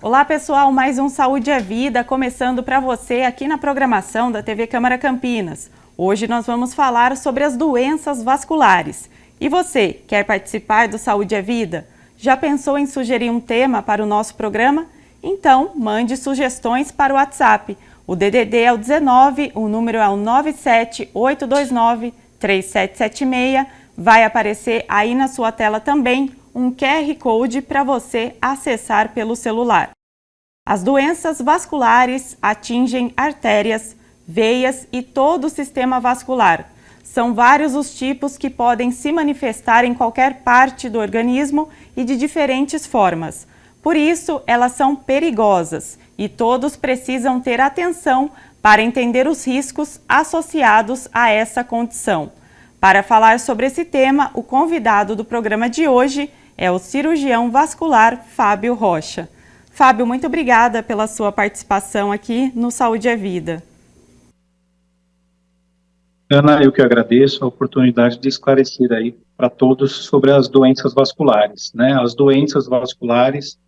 Olá pessoal, mais um Saúde é Vida começando para você aqui na programação da TV Câmara Campinas. Hoje nós vamos falar sobre as doenças vasculares. E você, quer participar do Saúde é Vida? Já pensou em sugerir um tema para o nosso programa? Então, mande sugestões para o WhatsApp. O DDD é o 19, o número é o 978293776. Vai aparecer aí na sua tela também um QR Code para você acessar pelo celular. As doenças vasculares atingem artérias, veias e todo o sistema vascular. São vários os tipos que podem se manifestar em qualquer parte do organismo e de diferentes formas. Por isso, elas são perigosas e todos precisam ter atenção para entender os riscos associados a essa condição. Para falar sobre esse tema, o convidado do programa de hoje é o cirurgião vascular Fábio Rocha. Fábio, muito obrigada pela sua participação aqui no Saúde é Vida. Ana, eu que agradeço a oportunidade de esclarecer aí para todos sobre as doenças vasculares, né? As doenças vasculares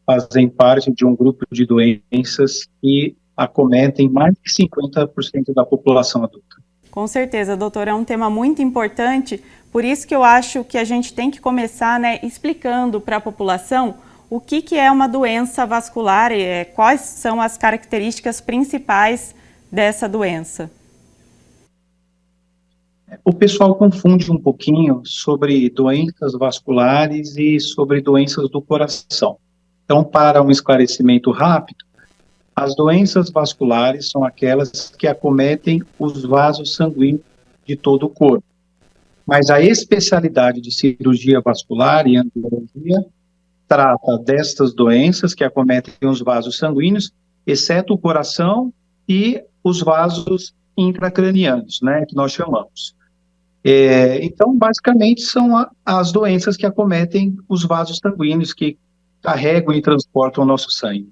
fazem parte de um grupo de doenças que acometem mais de 50% da população adulta. Com certeza, doutor, é um tema muito importante, por isso que eu acho que a gente tem que começar, explicando para a população o que é uma doença vascular e quais são as características principais dessa doença. O pessoal confunde um pouquinho sobre doenças vasculares e sobre doenças do coração. Então, para um esclarecimento rápido, as doenças vasculares são aquelas que acometem os vasos sanguíneos de todo o corpo. Mas a especialidade de cirurgia vascular e angiologia trata destas doenças que acometem os vasos sanguíneos, exceto o coração e os vasos intracranianos, né, que nós chamamos. Então, basicamente, são as doenças que acometem os vasos sanguíneos que carregam e transportam o nosso sangue.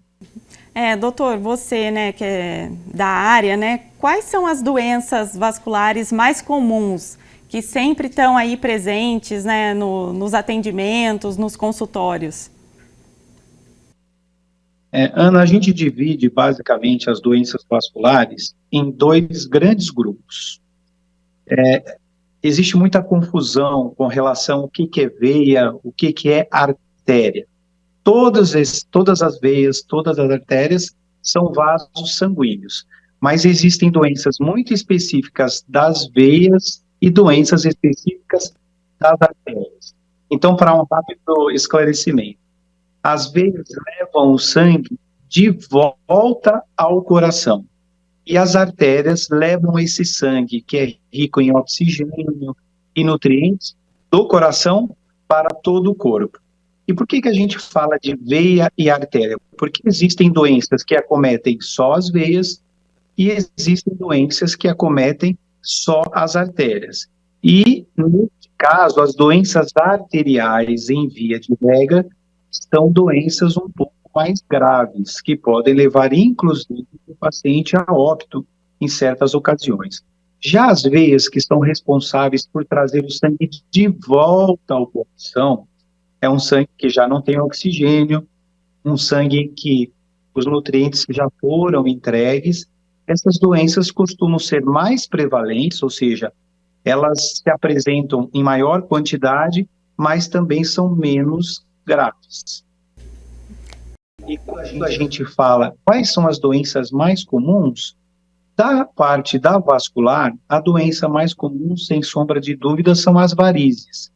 Doutor, você, que é da área, quais são as doenças vasculares mais comuns que sempre estão aí presentes, nos atendimentos, nos consultórios? Ana, a gente divide basicamente as doenças vasculares em dois grandes grupos. Existe muita confusão com relação ao que é veia, o que é artéria. Todas as veias, todas as artérias são vasos sanguíneos, mas existem doenças muito específicas das veias e doenças específicas das artérias. Então, para um rápido esclarecimento, as veias levam o sangue de volta ao coração e as artérias levam esse sangue, que é rico em oxigênio e nutrientes, do coração para todo o corpo. E por que a gente fala de veia e artéria? Porque existem doenças que acometem só as veias e existem doenças que acometem só as artérias. E, nesse caso, as doenças arteriais em via de regra são doenças um pouco mais graves, que podem levar, inclusive, o paciente a óbito em certas ocasiões. Já as veias que são responsáveis por trazer o sangue de volta ao coração, é um sangue que já não tem oxigênio, um sangue em que os nutrientes já foram entregues. Essas doenças costumam ser mais prevalentes, ou seja, elas se apresentam em maior quantidade, mas também são menos graves. E quando a gente fala quais são as doenças mais comuns, da parte da vascular, a doença mais comum, sem sombra de dúvida, são as varizes,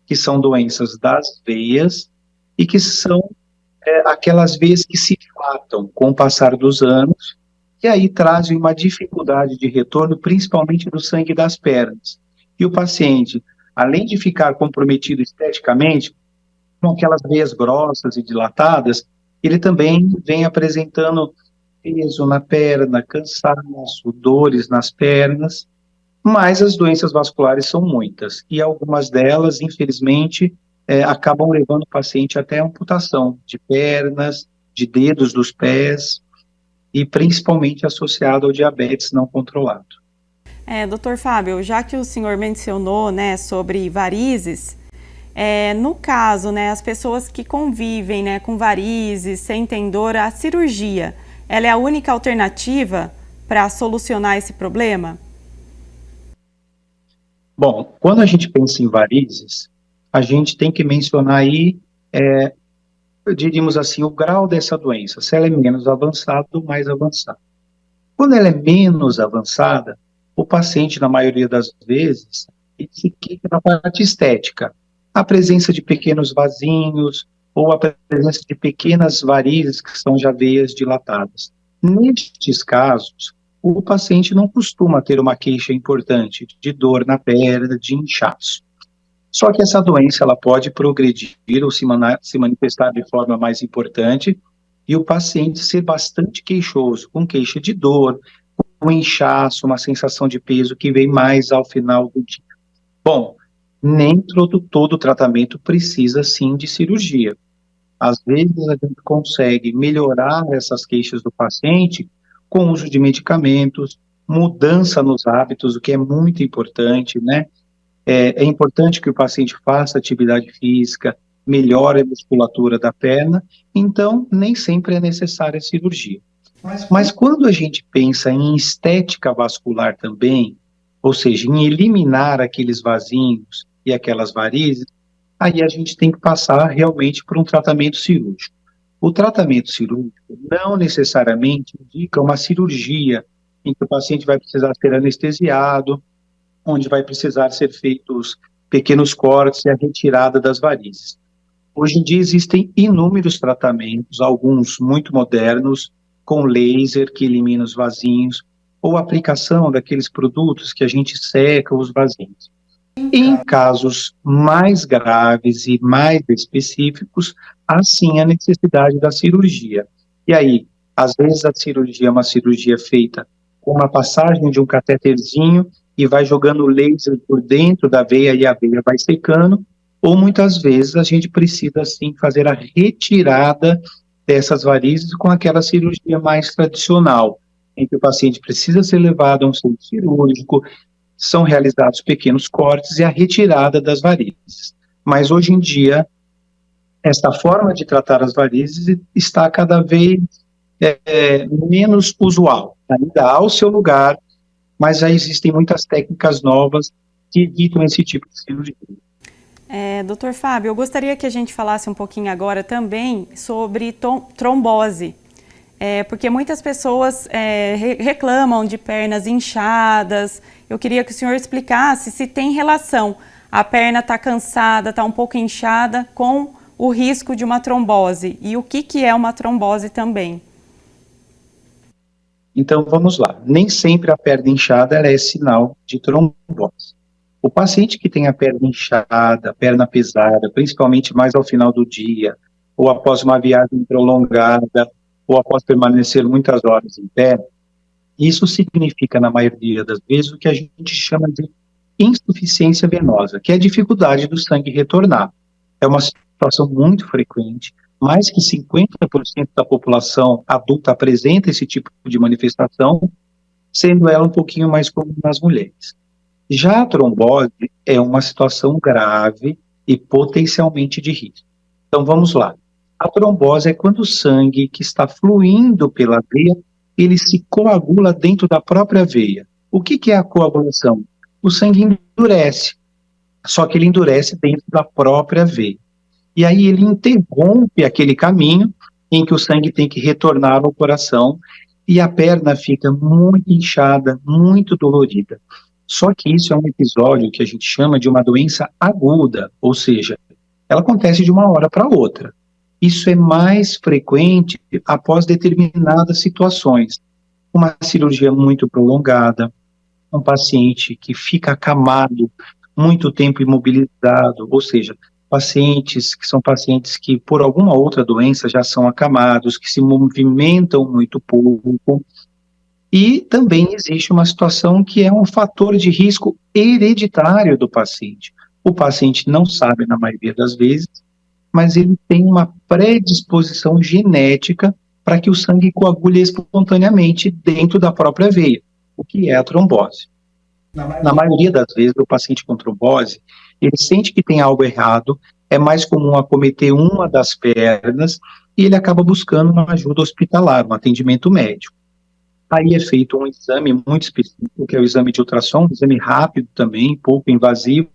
que são doenças das veias e que são aquelas veias que se dilatam com o passar dos anos e aí trazem uma dificuldade de retorno, principalmente do sangue das pernas. E o paciente, além de ficar comprometido esteticamente, com aquelas veias grossas e dilatadas, ele também vem apresentando peso na perna, cansaço, dores nas pernas. Mas as doenças vasculares são muitas, e algumas delas, infelizmente, acabam levando o paciente até a amputação de pernas, de dedos dos pés, e principalmente associado ao diabetes não controlado. Doutor Fábio, já que o senhor mencionou, sobre varizes, No caso, né, as pessoas que convivem, né, com varizes, sem ter dor, a cirurgia, ela é a única alternativa para solucionar esse problema? Bom, quando a gente pensa em varizes, a gente tem que mencionar aí, diríamos assim, o grau dessa doença, se ela é menos avançada ou mais avançada. Quando ela é menos avançada, o paciente, na maioria das vezes, ele se fica na parte estética. A presença de pequenos vasinhos ou a presença de pequenas varizes que são já veias dilatadas. Nestes casos, o paciente não costuma ter uma queixa importante de dor na perna, de inchaço. Só que essa doença ela pode progredir ou se manifestar de forma mais importante e o paciente ser bastante queixoso, com queixa de dor, com inchaço, uma sensação de peso que vem mais ao final do dia. Bom, nem todo tratamento precisa, sim, de cirurgia. Às vezes, a gente consegue melhorar essas queixas do paciente com o uso de medicamentos, mudança nos hábitos, o que é muito importante, né? É importante que o paciente faça atividade física, melhore a musculatura da perna, então nem sempre é necessária a cirurgia. Mas quando a gente pensa em estética vascular também, ou seja, em eliminar aqueles vasinhos e aquelas varizes, aí a gente tem que passar realmente por um tratamento cirúrgico. O tratamento cirúrgico não necessariamente indica uma cirurgia em que o paciente vai precisar ser anestesiado, onde vai precisar ser feitos pequenos cortes e a retirada das varizes. Hoje em dia existem inúmeros tratamentos, alguns muito modernos, com laser que elimina os vasinhos, ou aplicação daqueles produtos que a gente seca os vasinhos. Em casos mais graves e mais específicos, há sim a necessidade da cirurgia. E aí, às vezes a cirurgia é uma cirurgia feita com uma passagem de um cateterzinho e vai jogando laser por dentro da veia e a veia vai secando, ou muitas vezes a gente precisa sim fazer a retirada dessas varizes com aquela cirurgia mais tradicional, em que o paciente precisa ser levado a um centro cirúrgico, são realizados pequenos cortes e a retirada das varizes. Mas hoje em dia, esta forma de tratar as varizes está cada vez menos usual. Ainda há o seu lugar, mas já existem muitas técnicas novas que evitam esse tipo de cirurgia. Doutor Fábio, eu gostaria que a gente falasse um pouquinho agora também sobre trombose. Porque muitas pessoas reclamam de pernas inchadas. Eu queria que o senhor explicasse se tem relação. A perna está cansada, está um pouco inchada, com o risco de uma trombose. E o que é uma trombose também? Então, vamos lá. Nem sempre a perna inchada ela é sinal de trombose. O paciente que tem a perna inchada, a perna pesada, principalmente mais ao final do dia, ou após uma viagem prolongada, ou após permanecer muitas horas em pé, isso significa, na maioria das vezes, o que a gente chama de insuficiência venosa, que é a dificuldade do sangue retornar. É uma situação muito frequente, mais que 50% da população adulta apresenta esse tipo de manifestação, sendo ela um pouquinho mais comum nas mulheres. Já a trombose é uma situação grave e potencialmente de risco. Então, vamos lá. A trombose é quando o sangue que está fluindo pela veia, ele se coagula dentro da própria veia. O que é a coagulação? O sangue endurece, só que ele endurece dentro da própria veia. E aí ele interrompe aquele caminho em que o sangue tem que retornar ao coração e a perna fica muito inchada, muito dolorida. Só que isso é um episódio que a gente chama de uma doença aguda, ou seja, ela acontece de uma hora para outra. Isso é mais frequente após determinadas situações. Uma cirurgia muito prolongada, um paciente que fica acamado, muito tempo imobilizado, ou seja, pacientes que são pacientes que por alguma outra doença já são acamados, que se movimentam muito pouco. E também existe uma situação que é um fator de risco hereditário do paciente. O paciente não sabe na maioria das vezes, mas ele tem uma predisposição genética para que o sangue coagule espontaneamente dentro da própria veia, o que é a trombose. Na maioria das vezes, o paciente com trombose, Ele sente que tem algo errado, é mais comum acometer uma das pernas e ele acaba buscando uma ajuda hospitalar, um atendimento médico. Aí é feito um exame muito específico, que é o exame de ultrassom, um exame rápido também, pouco invasivo,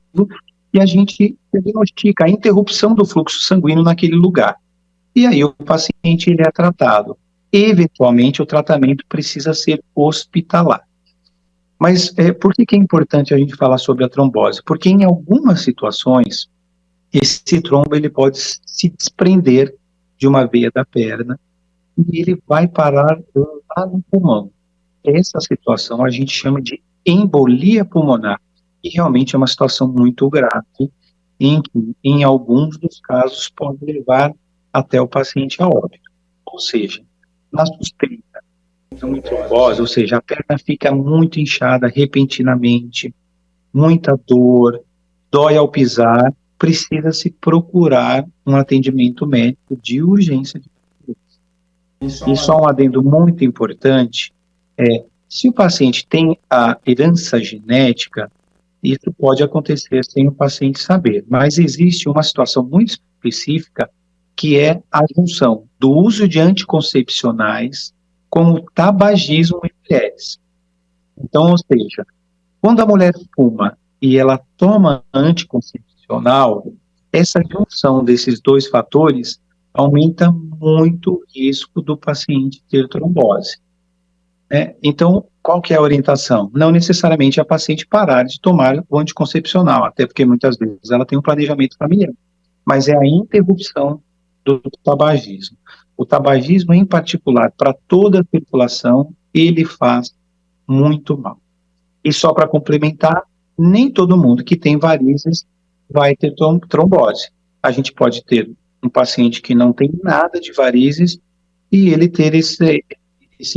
e a gente diagnostica a interrupção do fluxo sanguíneo naquele lugar. E aí o paciente ele é tratado. Eventualmente, o tratamento precisa ser hospitalar. Mas por que é importante a gente falar sobre a trombose? Porque em algumas situações, esse trombo ele pode se desprender de uma veia da perna e ele vai parar lá no pulmão. Essa situação a gente chama de embolia pulmonar, e realmente é uma situação muito grave, em que, em alguns dos casos, pode levar até o paciente a óbito. Ou seja, na suspeita de uma trombose, ou seja, a perna fica muito inchada repentinamente, muita dor, dói ao pisar, precisa-se procurar um atendimento médico de urgência. E só um adendo muito importante, se o paciente tem a herança genética, isso pode acontecer sem o paciente saber, mas existe uma situação muito específica que é a junção do uso de anticoncepcionais com o tabagismo em mulheres. Então, ou seja, quando a mulher fuma e ela toma anticoncepcional, essa junção desses dois fatores aumenta muito o risco do paciente ter trombose. Então, qual que é a orientação? Não necessariamente a paciente parar de tomar o anticoncepcional, até porque muitas vezes ela tem um planejamento familiar, mas é a interrupção do tabagismo. O tabagismo, em particular, para toda a circulação, ele faz muito mal. E só para complementar, nem todo mundo que tem varizes vai ter trombose. A gente pode ter um paciente que não tem nada de varizes e ele ter esse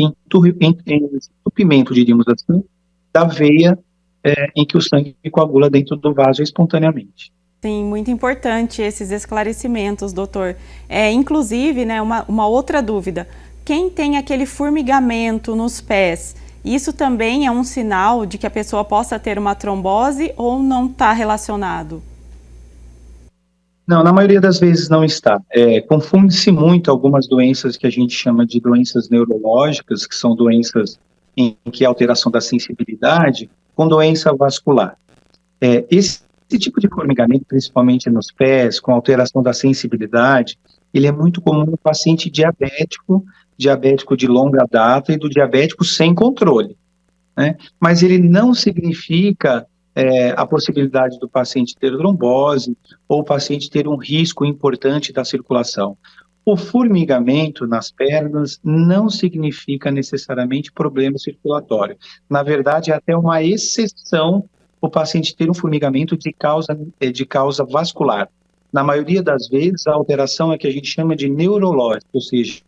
entupimento, diríamos assim, da veia em que o sangue coagula dentro do vaso espontaneamente. Sim, muito importante esses esclarecimentos, doutor. Inclusive, né, uma outra dúvida. Quem tem aquele formigamento nos pés, isso também é um sinal de que a pessoa possa ter uma trombose ou não está relacionado? Não, na maioria das vezes não está. Confunde-se muito algumas doenças que a gente chama de doenças neurológicas, que são doenças em que há alteração da sensibilidade, com doença vascular. Esse tipo de formigamento, principalmente nos pés, com alteração da sensibilidade, ele é muito comum no paciente diabético de longa data e do diabético sem controle, né? Mas ele não significa a possibilidade do paciente ter trombose ou o paciente ter um risco importante da circulação. O formigamento nas pernas não significa necessariamente problema circulatório. Na verdade, é até uma exceção o paciente ter um formigamento de causa vascular. Na maioria das vezes, a alteração é que a gente chama de neurológica, ou seja,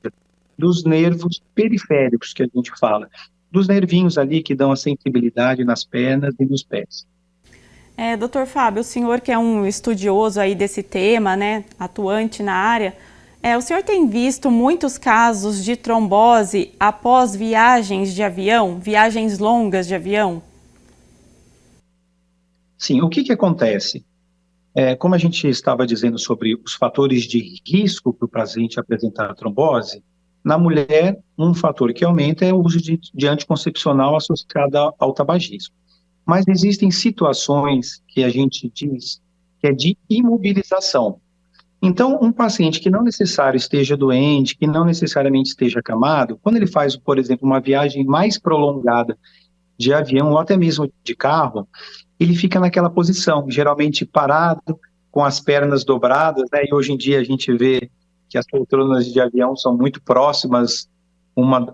dos nervos periféricos que a gente fala, dos nervinhos ali que dão a sensibilidade nas pernas e nos pés. Doutor Fábio, o senhor que é um estudioso aí desse tema, né, atuante na área, o senhor tem visto muitos casos de trombose após viagens de avião, viagens longas de avião? Sim, o que acontece? Como a gente estava dizendo sobre os fatores de risco para o paciente apresentar a trombose, na mulher, um fator que aumenta é o uso de anticoncepcional associado ao tabagismo. Mas existem situações que a gente diz que é de imobilização. Então, um paciente que não necessariamente esteja doente, que não necessariamente esteja acamado, quando ele faz, por exemplo, uma viagem mais prolongada de avião ou até mesmo de carro, ele fica naquela posição, geralmente parado, com as pernas dobradas, né? E hoje em dia a gente vê que as poltronas de avião são muito próximas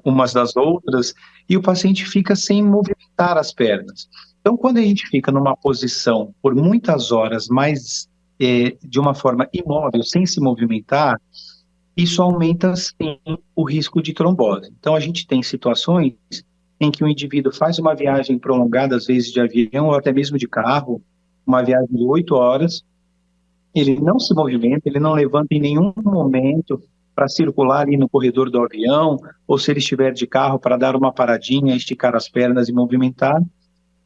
umas das outras, e o paciente fica sem movimentar as pernas. Então, quando a gente fica numa posição por muitas horas, mas de uma forma imóvel, sem se movimentar, isso aumenta, sim, o risco de trombose. Então, a gente tem situações em que o indivíduo faz uma viagem prolongada, às vezes de avião ou até mesmo de carro, uma viagem de 8 horas, ele não se movimenta, ele não levanta em nenhum momento para circular ali no corredor do avião, ou se ele estiver de carro para dar uma paradinha, esticar as pernas e movimentar.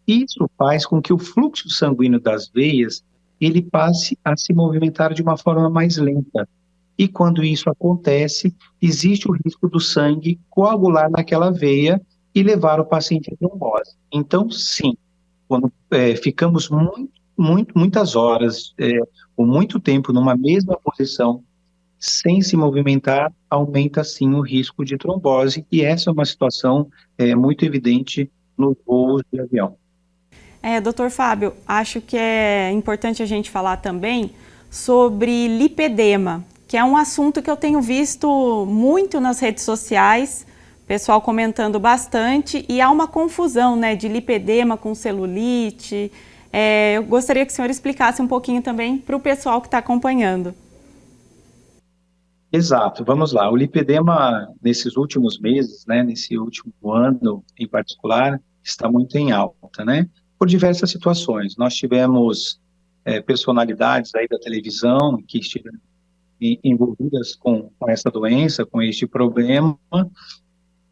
Isso faz com que o fluxo sanguíneo das veias ele passe a se movimentar de uma forma mais lenta. E quando isso acontece, existe o risco do sangue coagular naquela veia e levar o paciente à trombose. Então, sim, quando ficamos muitas horas ou muito tempo numa mesma posição, sem se movimentar, aumenta sim o risco de trombose, e essa é uma situação muito evidente nos voos de avião. Doutor Fábio, acho que é importante a gente falar também sobre lipedema, que é um assunto que eu tenho visto muito nas redes sociais, pessoal comentando bastante, e há uma confusão, né, de lipedema com celulite. Eu gostaria que o senhor explicasse um pouquinho também para o pessoal que está acompanhando. Exato, vamos lá. O lipedema, nesses últimos meses, né, nesse último ano em particular, está muito em alta, né? Por diversas situações. Nós tivemos personalidades aí da televisão que estiveram envolvidas com essa doença, com este problema,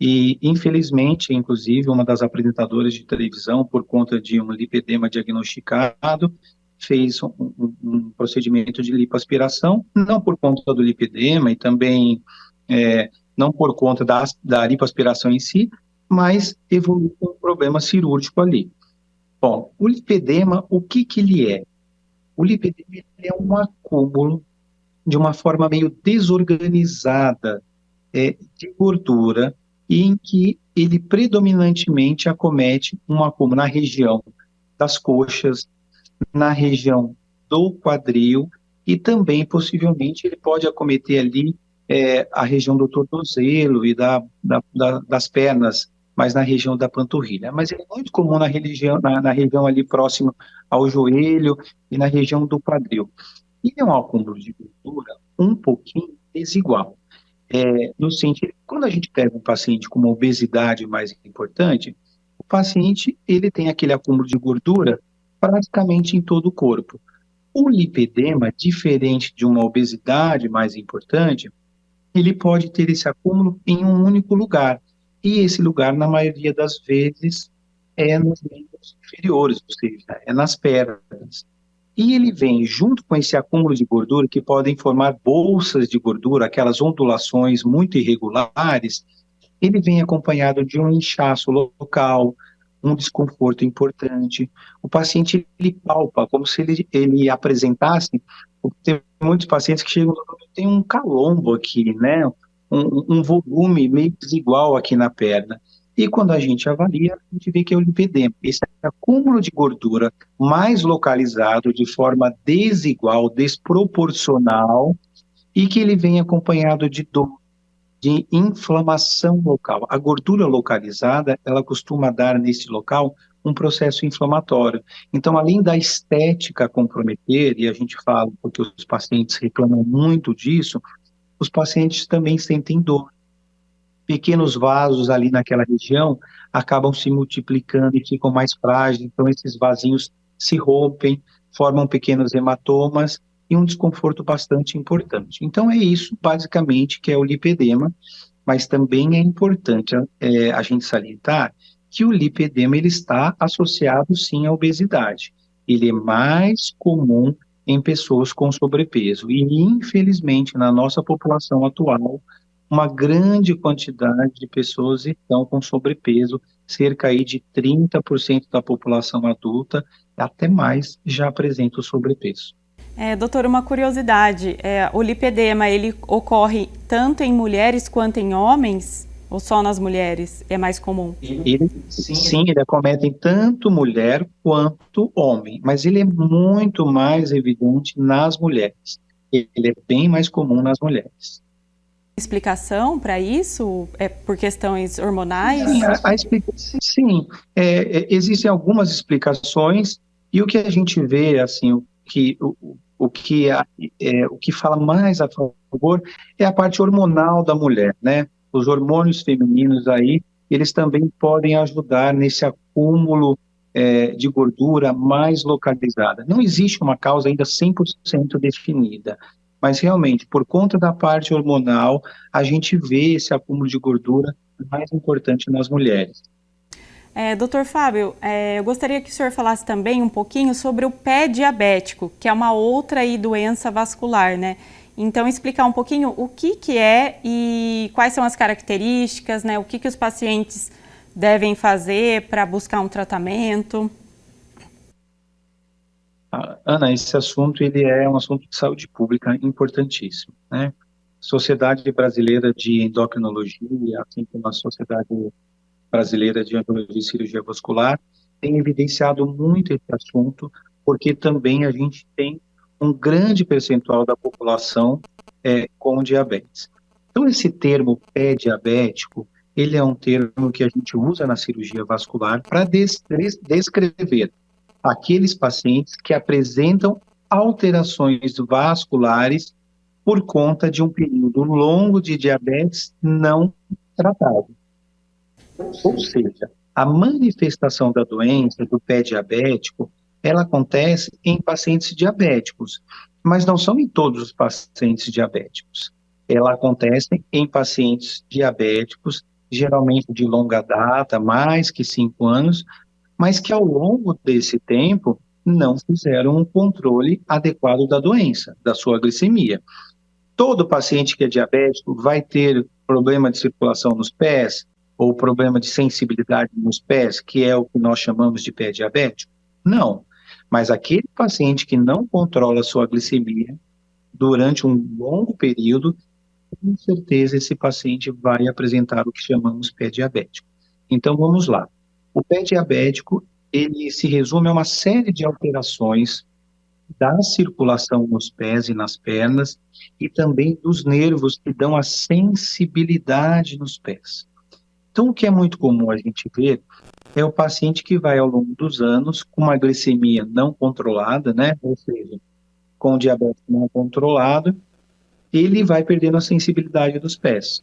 e infelizmente, inclusive, uma das apresentadoras de televisão, por conta de um lipedema diagnosticado, fez um procedimento de lipoaspiração, não por conta do lipedema e também não por conta da lipoaspiração em si, mas evoluiu com um problema cirúrgico ali. Bom, o lipedema, o que ele é? O lipedema é um acúmulo de uma forma meio desorganizada de gordura, e em que ele predominantemente acomete um acúmulo na região das coxas, na região do quadril, e também, possivelmente, ele pode acometer ali a região do tornozelo e das pernas, mas na região da panturrilha. Mas ele é muito comum na região ali próximo ao joelho e na região do quadril. E é um acúmulo de gordura um pouquinho desigual. No sentido, quando a gente pega um paciente com uma obesidade mais importante, o paciente ele tem aquele acúmulo de gordura praticamente em todo o corpo. O lipedema, diferente de uma obesidade mais importante, ele pode ter esse acúmulo em um único lugar. E esse lugar, na maioria das vezes, é nos membros inferiores, ou seja, é nas pernas. E ele vem junto com esse acúmulo de gordura, que podem formar bolsas de gordura, aquelas ondulações muito irregulares, ele vem acompanhado de um inchaço local, um desconforto importante. O paciente, ele palpa, como se ele apresentasse, tem muitos pacientes que chegam, tem um calombo aqui, né? Um volume meio desigual aqui na perna. E quando a gente avalia, a gente vê que é o lipedema, esse acúmulo de gordura mais localizado, de forma desigual, desproporcional, e que ele vem acompanhado de dor, de inflamação local. A gordura localizada, ela costuma dar nesse local um processo inflamatório. Então, além da estética comprometer, e a gente fala porque os pacientes reclamam muito disso, os pacientes também sentem dor. Pequenos vasos ali naquela região acabam se multiplicando e ficam mais frágeis, então esses vasinhos se rompem, formam pequenos hematomas e um desconforto bastante importante. Então é isso, basicamente, que é o lipedema, mas também é importante a gente salientar que o lipedema ele está associado, sim, à obesidade. Ele é mais comum em pessoas com sobrepeso e, infelizmente, na nossa população atual, uma grande quantidade de pessoas estão com sobrepeso, cerca aí de 30% da população adulta, até mais, já apresenta o sobrepeso. Doutor, uma curiosidade, o lipedema, ele ocorre tanto em mulheres quanto em homens? Ou só nas mulheres é mais comum? Sim, ele acomete tanto mulher quanto homem, mas ele é muito mais evidente nas mulheres. Ele é bem mais comum nas mulheres. Explicação para isso? É por questões hormonais? Sim, existem algumas explicações, e o que a gente vê, assim, o que fala mais a favor é a parte hormonal da mulher, né? Os hormônios femininos aí, eles também podem ajudar nesse acúmulo de gordura mais localizada. Não existe uma causa ainda 100% definida, mas realmente, por conta da parte hormonal, a gente vê esse acúmulo de gordura mais importante nas mulheres. Doutor Fábio, eu gostaria que o senhor falasse também um pouquinho sobre o pé diabético, que é uma outra aí doença vascular, né? Então, explicar um pouquinho o que é e quais são as características, né? O que os pacientes devem fazer para buscar um tratamento. Ana, esse assunto ele é um assunto de saúde pública importantíssimo, né? Sociedade Brasileira de Endocrinologia, assim como a Sociedade Brasileira de Oncologia e Cirurgia Vascular, tem evidenciado muito esse assunto, porque também a gente tem um grande percentual da população com diabetes. Então, esse termo pé diabético, ele é um termo que a gente usa na cirurgia vascular para descrever aqueles pacientes que apresentam alterações vasculares por conta de um período longo de diabetes não tratado. Ou seja, a manifestação da doença do pé diabético, ela acontece em pacientes diabéticos, mas não são em todos os pacientes diabéticos. Ela acontece em pacientes diabéticos, geralmente de longa data, mais que 5 anos, mas que ao longo desse tempo não fizeram um controle adequado da doença, da sua glicemia. Todo paciente que é diabético vai ter problema de circulação nos pés ou problema de sensibilidade nos pés, que é o que nós chamamos de pé diabético? Não. Mas aquele paciente que não controla a sua glicemia durante um longo período, com certeza esse paciente vai apresentar o que chamamos pé diabético. Então vamos lá. O pé diabético, ele se resume a uma série de alterações da circulação nos pés e nas pernas e também dos nervos que dão a sensibilidade nos pés. Então, o que é muito comum a gente ver é o paciente que vai ao longo dos anos com uma glicemia não controlada, né? Ou seja, com diabetes não controlado, ele vai perdendo a sensibilidade dos pés.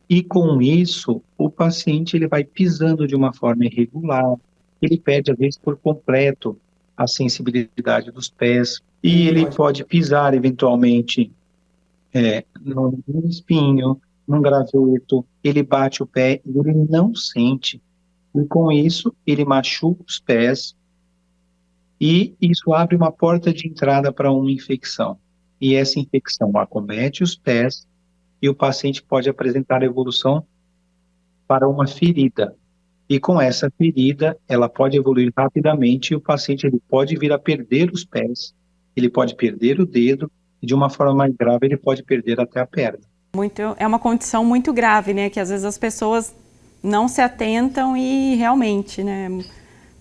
E com isso, o paciente ele vai pisando de uma forma irregular, ele perde, às vezes, por completo a sensibilidade dos pés, e ele pode pisar, eventualmente, num espinho, num graveto, ele bate o pé e ele não sente. E com isso, ele machuca os pés, e isso abre uma porta de entrada para uma infecção. E essa infecção acomete os pés, e o paciente pode apresentar evolução para uma ferida. E com essa ferida, ela pode evoluir rapidamente e o paciente ele pode vir a perder os pés, ele pode perder o dedo e de uma forma mais grave ele pode perder até a perna. É uma condição muito grave, né? Que às vezes as pessoas não se atentam e realmente, né?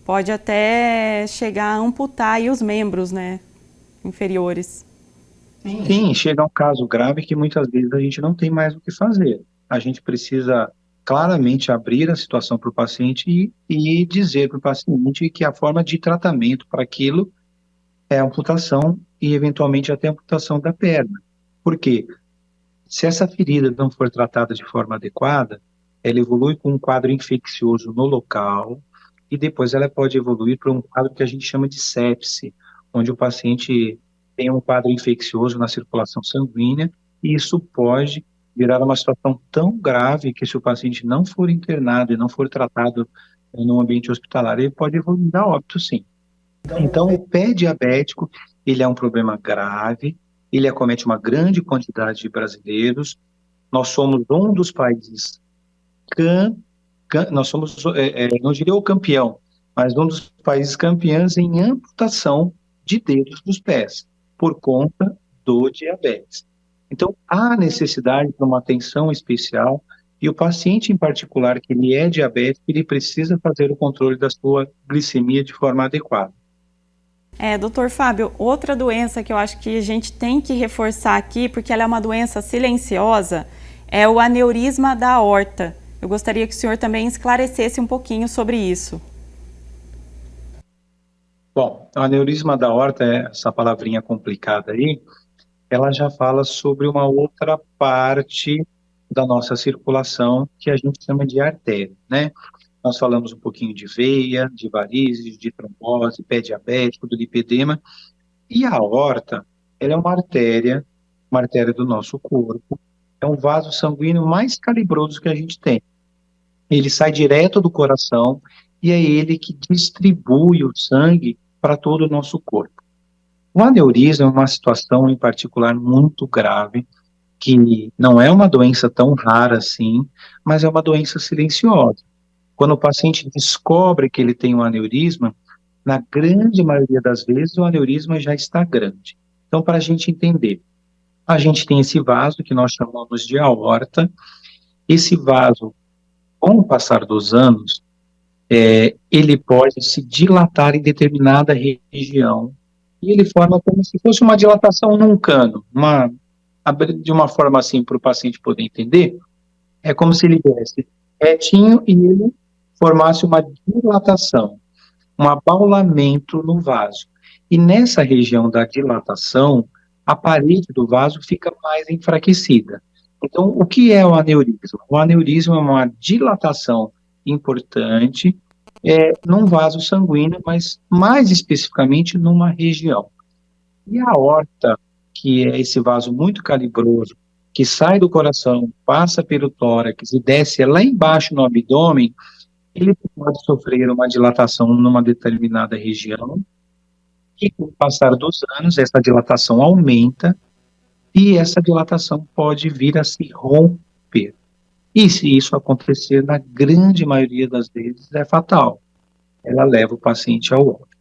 Pode até chegar a amputar aí os membros, né? Inferiores. Sim, chega a um caso grave que muitas vezes a gente não tem mais o que fazer. A gente precisa claramente abrir a situação para o paciente e dizer para o paciente que a forma de tratamento para aquilo é a amputação e, eventualmente, até a amputação da perna. Por quê? Se essa ferida não for tratada de forma adequada, ela evolui com um quadro infeccioso no local e depois ela pode evoluir para um quadro que a gente chama de sepse, onde o paciente tem um quadro infeccioso na circulação sanguínea e isso pode virar uma situação tão grave que se o paciente não for internado e não for tratado no ambiente hospitalar, ele pode evoluir a óbito, sim. Então, o pé diabético, ele é um problema grave, ele acomete uma grande quantidade de brasileiros. Nós somos um dos países, nós somos, não diria o campeão, mas um dos países campeões em amputação de dedos dos pés, por conta do diabetes. Então, há necessidade de uma atenção especial e o paciente em particular, que ele é diabético, ele precisa fazer o controle da sua glicemia de forma adequada. Doutor Fábio, outra doença que eu acho que a gente tem que reforçar aqui, porque ela é uma doença silenciosa, é o aneurisma da aorta. Eu gostaria que o senhor também esclarecesse um pouquinho sobre isso. Bom, o aneurisma da aorta, essa palavrinha complicada aí, ela já fala sobre uma outra parte da nossa circulação que a gente chama de artéria, né? Nós falamos um pouquinho de veia, de varizes, de trombose, pé diabético, do lipedema. E a aorta, ela é uma artéria do nosso corpo. É um vaso sanguíneo mais calibroso que a gente tem. Ele sai direto do coração e é ele que distribui o sangue para todo o nosso corpo. O aneurisma é uma situação em particular muito grave, que não é uma doença tão rara assim, mas é uma doença silenciosa. Quando o paciente descobre que ele tem um aneurisma, na grande maioria das vezes o aneurisma já está grande. Então, para a gente entender, a gente tem esse vaso que nós chamamos de aorta. Esse vaso, com o passar dos anos, ele pode se dilatar em determinada região e ele forma como se fosse uma dilatação num cano, de uma forma assim para o paciente poder entender, é como se ele viesse retinho e ele formasse uma dilatação, um abaulamento no vaso. E nessa região da dilatação, a parede do vaso fica mais enfraquecida. Então, o que é o aneurisma? O aneurisma é uma dilatação importante num vaso sanguíneo, mas mais especificamente numa região. E a aorta, que é esse vaso muito calibroso, que sai do coração, passa pelo tórax e desce lá embaixo no abdômen, ele pode sofrer uma dilatação numa determinada região, e com o passar dos anos, essa dilatação aumenta, e essa dilatação pode vir a se romper. E se isso acontecer, na grande maioria das vezes, é fatal. Ela leva o paciente ao óbito.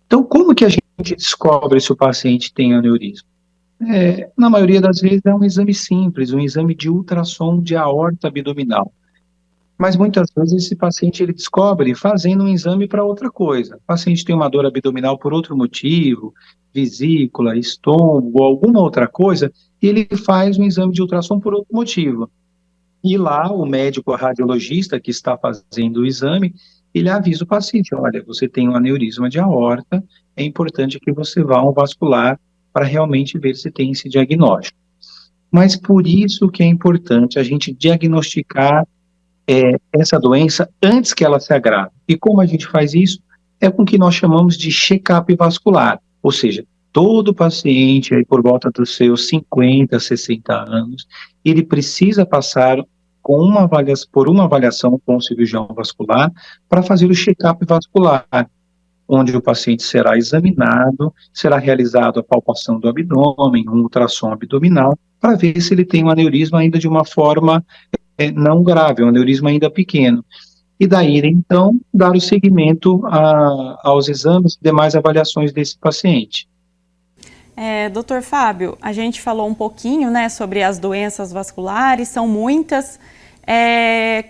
Então, como que a gente descobre se o paciente tem aneurisma? Na maioria das vezes é um exame simples, um exame de ultrassom de aorta abdominal. Mas muitas vezes esse paciente ele descobre fazendo um exame para outra coisa. O paciente tem uma dor abdominal por outro motivo, vesícula, estômago, alguma outra coisa, e ele faz um exame de ultrassom por outro motivo. E lá o médico, a radiologista que está fazendo o exame, ele avisa o paciente, olha, você tem um aneurisma de aorta, é importante que você vá ao vascular para realmente ver se tem esse diagnóstico. Mas por isso que é importante a gente diagnosticar essa doença antes que ela se agrave. E como a gente faz isso? É com o que nós chamamos de check-up vascular, ou seja, todo paciente aí por volta dos seus 50, 60 anos, ele precisa passar por uma avaliação com o cirurgião vascular para fazer o check-up vascular, onde o paciente será examinado, será realizado a palpação do abdômen, um ultrassom abdominal, para ver se ele tem um aneurisma ainda de uma forma não grave, um aneurisma ainda pequeno. E daí, então, dar o seguimento aos exames e demais avaliações desse paciente. Doutor Fábio, a gente falou um pouquinho, né, sobre as doenças vasculares, são muitas.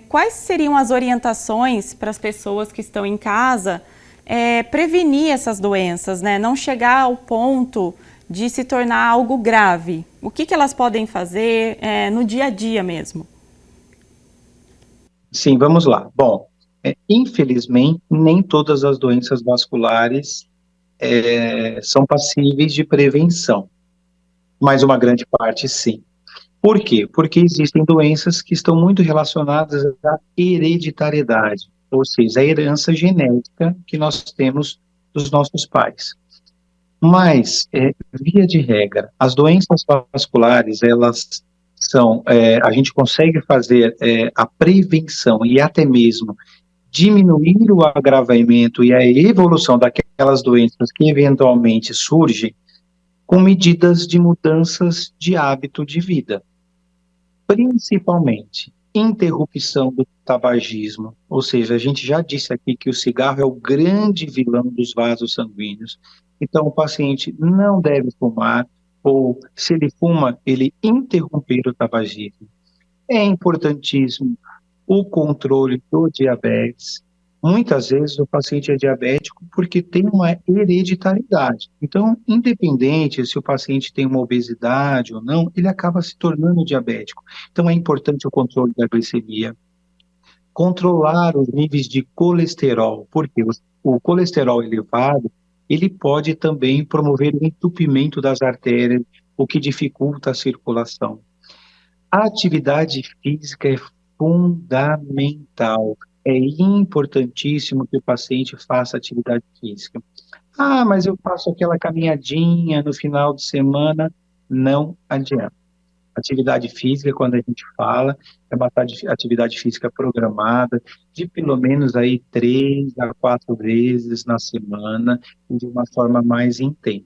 Quais seriam as orientações para as pessoas que estão em casa prevenir essas doenças, né? Não chegar ao ponto de se tornar algo grave? O que elas podem fazer no dia a dia mesmo? Sim, vamos lá. Bom, infelizmente, nem todas as doenças vasculares são passíveis de prevenção, mas uma grande parte sim. Por quê? Porque existem doenças que estão muito relacionadas à hereditariedade, ou seja, a herança genética que nós temos dos nossos pais. Mas, via de regra, as doenças vasculares, elas são, a gente consegue fazer a prevenção e até mesmo diminuir o agravamento e a evolução daquelas doenças que eventualmente surgem com medidas de mudanças de hábito de vida. Principalmente, interrupção do tabagismo, ou seja, a gente já disse aqui que o cigarro é o grande vilão dos vasos sanguíneos, então o paciente não deve fumar, ou se ele fuma, ele interromper o tabagismo. É importantíssimo o controle do diabetes. Muitas vezes o paciente é diabético porque tem uma hereditariedade. Então, independente se o paciente tem uma obesidade ou não, ele acaba se tornando diabético. Então, é importante o controle da glicemia, controlar os níveis de colesterol, porque o colesterol elevado, ele pode também promover o entupimento das artérias, o que dificulta a circulação. A atividade física é fundamental. É importantíssimo que o paciente faça atividade física. Ah, mas eu faço aquela caminhadinha no final de semana. Não adianta. Atividade física, quando a gente fala, é uma atividade física programada de pelo menos aí 3 a 4 vezes na semana e de uma forma mais intensa.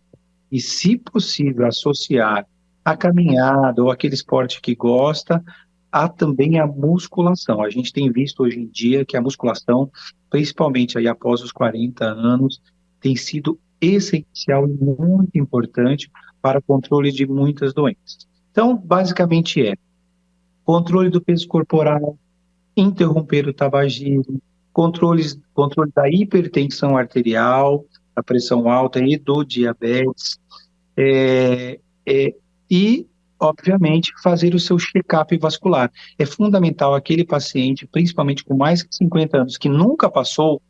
E, se possível, associar a caminhada ou aquele esporte que gosta, há também a musculação. A gente tem visto hoje em dia que a musculação, principalmente aí após os 40 anos, tem sido essencial e muito importante para o controle de muitas doenças. Então, basicamente controle do peso corporal, interromper o tabagismo, controle da hipertensão arterial, a pressão alta e do diabetes, é, é, e, obviamente, fazer o seu check-up vascular. É fundamental aquele paciente, principalmente com mais de 50 anos, que nunca passou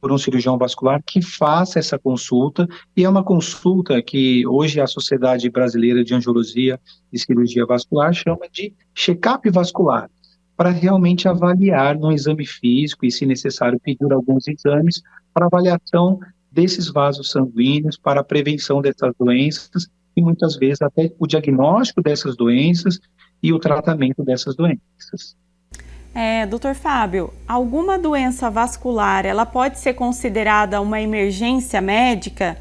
por um cirurgião vascular, que faça essa consulta, e é uma consulta que hoje a Sociedade Brasileira de Angiologia e Cirurgia Vascular chama de check-up vascular, para realmente avaliar no exame físico e, se necessário, pedir alguns exames para avaliação desses vasos sanguíneos, para a prevenção dessas doenças e, muitas vezes, até o diagnóstico dessas doenças e o tratamento dessas doenças. Doutor Fábio, alguma doença vascular, ela pode ser considerada uma emergência médica?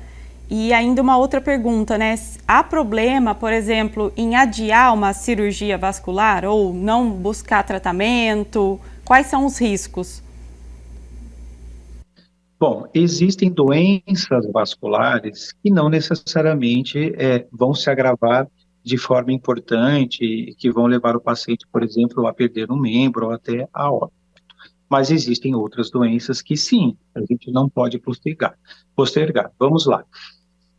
E ainda uma outra pergunta, né? Há problema, por exemplo, em adiar uma cirurgia vascular ou não buscar tratamento? Quais são os riscos? Bom, existem doenças vasculares que não necessariamente vão se agravar de forma importante e que vão levar o paciente, por exemplo, a perder um membro ou até a óbito. Mas existem outras doenças que sim, a gente não pode postergar. Vamos lá.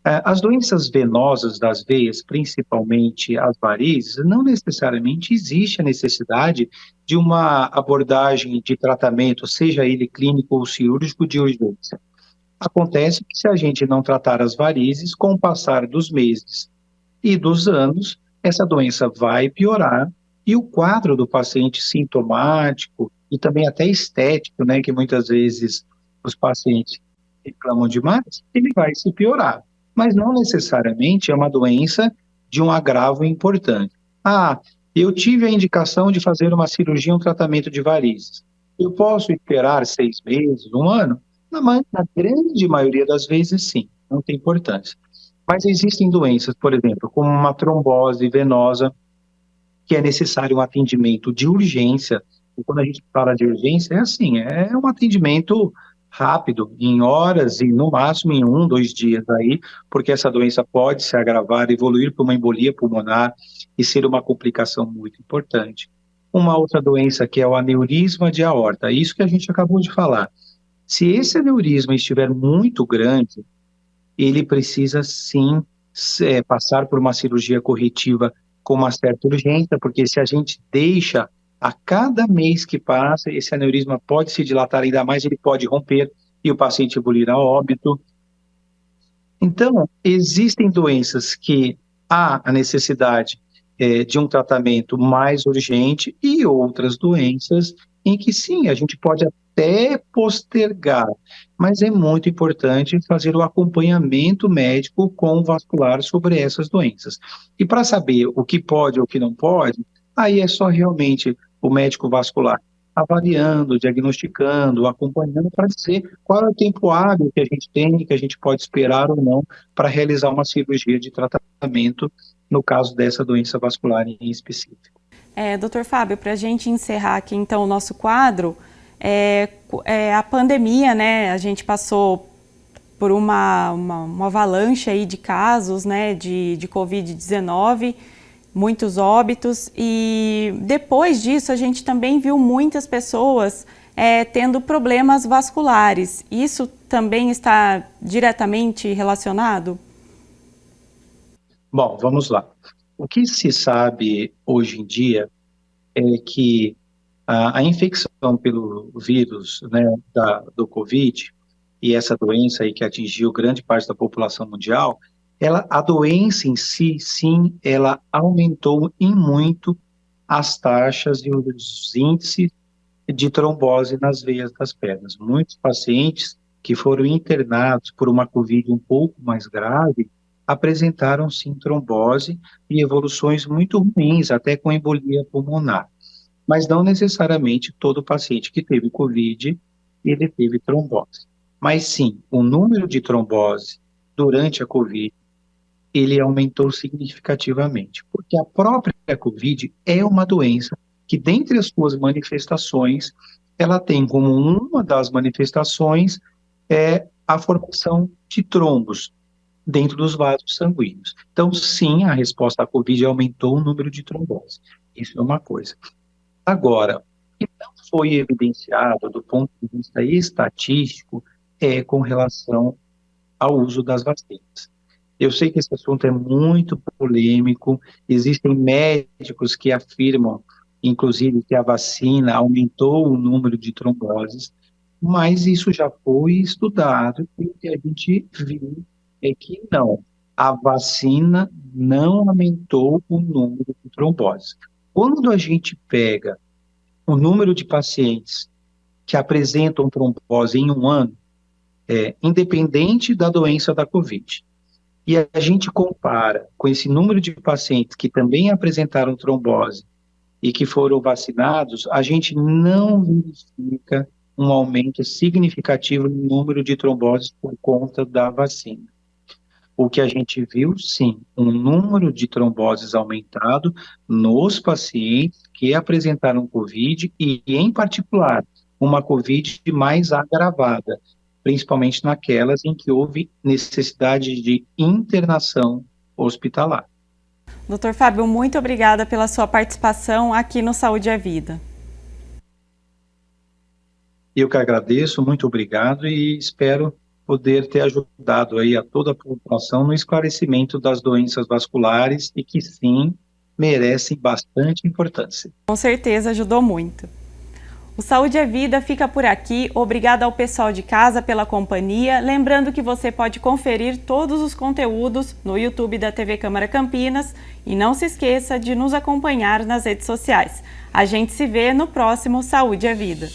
As doenças venosas das veias, principalmente as varizes, não necessariamente existe a necessidade de uma abordagem de tratamento, seja ele clínico ou cirúrgico, de urgência. Acontece que, se a gente não tratar as varizes, com o passar dos meses e dos anos, essa doença vai piorar e o quadro do paciente sintomático e também até estético, né, que muitas vezes os pacientes reclamam demais, ele vai se piorar. Mas não necessariamente é uma doença de um agravo importante. Eu tive a indicação de fazer uma cirurgia, um tratamento de varizes. Eu posso esperar 6 meses, um ano? Na grande maioria das vezes, sim, não tem importância. Mas existem doenças, por exemplo, como uma trombose venosa, que é necessário um atendimento de urgência. E quando a gente fala de urgência, é assim, é um atendimento rápido, em horas e no máximo em 1, 2 dias aí, porque essa doença pode se agravar, evoluir para uma embolia pulmonar e ser uma complicação muito importante. Uma outra doença que é o aneurisma de aorta, isso que a gente acabou de falar. Se esse aneurisma estiver muito grande, ele precisa sim passar por uma cirurgia corretiva com uma certa urgência, porque se a gente deixa a cada mês que passa, esse aneurisma pode se dilatar ainda mais, ele pode romper e o paciente evoluir a óbito. Então, existem doenças que há a necessidade de um tratamento mais urgente e outras doenças em que sim, a gente pode até postergar, mas é muito importante fazer o acompanhamento médico com o vascular sobre essas doenças. E para saber o que pode ou o que não pode, aí é só realmente o médico vascular avaliando, diagnosticando, acompanhando para dizer qual é o tempo hábil que a gente tem, que a gente pode esperar ou não para realizar uma cirurgia de tratamento, no caso dessa doença vascular em específico. Doutor Fábio, para a gente encerrar aqui então o nosso quadro, a pandemia, né, a gente passou por uma avalanche aí de casos, né, de Covid-19, muitos óbitos, e depois disso a gente também viu muitas pessoas tendo problemas vasculares. Isso também está diretamente relacionado? Bom, vamos lá. O que se sabe hoje em dia é que a infecção pelo vírus, né, do Covid, e essa doença aí que atingiu grande parte da população mundial, a doença em si, sim, ela aumentou em muito as taxas e os índices de trombose nas veias das pernas. Muitos pacientes que foram internados por uma Covid um pouco mais grave apresentaram sim trombose e evoluções muito ruins, até com embolia pulmonar. Mas não necessariamente todo paciente que teve COVID, ele teve trombose. Mas sim, o número de trombose durante a COVID, ele aumentou significativamente, porque a própria COVID é uma doença que, dentre as suas manifestações, ela tem como uma das manifestações a formação de trombos dentro dos vasos sanguíneos. Então, sim, a resposta à COVID aumentou o número de trombose. Isso é uma coisa. Agora, o que não foi evidenciado do ponto de vista estatístico é com relação ao uso das vacinas. Eu sei que esse assunto é muito polêmico, existem médicos que afirmam, inclusive, que a vacina aumentou o número de tromboses, mas isso já foi estudado e o que a gente viu é que não, a vacina não aumentou o número de tromboses. Quando a gente pega o número de pacientes que apresentam trombose em um ano, independente da doença da COVID, e a gente compara com esse número de pacientes que também apresentaram trombose e que foram vacinados, a gente não verifica um aumento significativo no número de tromboses por conta da vacina. O que a gente viu, sim, um número de tromboses aumentado nos pacientes que apresentaram COVID e, em particular, uma COVID mais agravada, principalmente naquelas em que houve necessidade de internação hospitalar. Dr. Fábio, muito obrigada pela sua participação aqui no Saúde é Vida. Eu que agradeço, muito obrigado e espero poder ter ajudado aí a toda a população no esclarecimento das doenças vasculares e que sim, merecem bastante importância. Com certeza ajudou muito. O Saúde é Vida fica por aqui. Obrigada ao pessoal de casa pela companhia. Lembrando que você pode conferir todos os conteúdos no YouTube da TV Câmara Campinas e não se esqueça de nos acompanhar nas redes sociais. A gente se vê no próximo Saúde é Vida.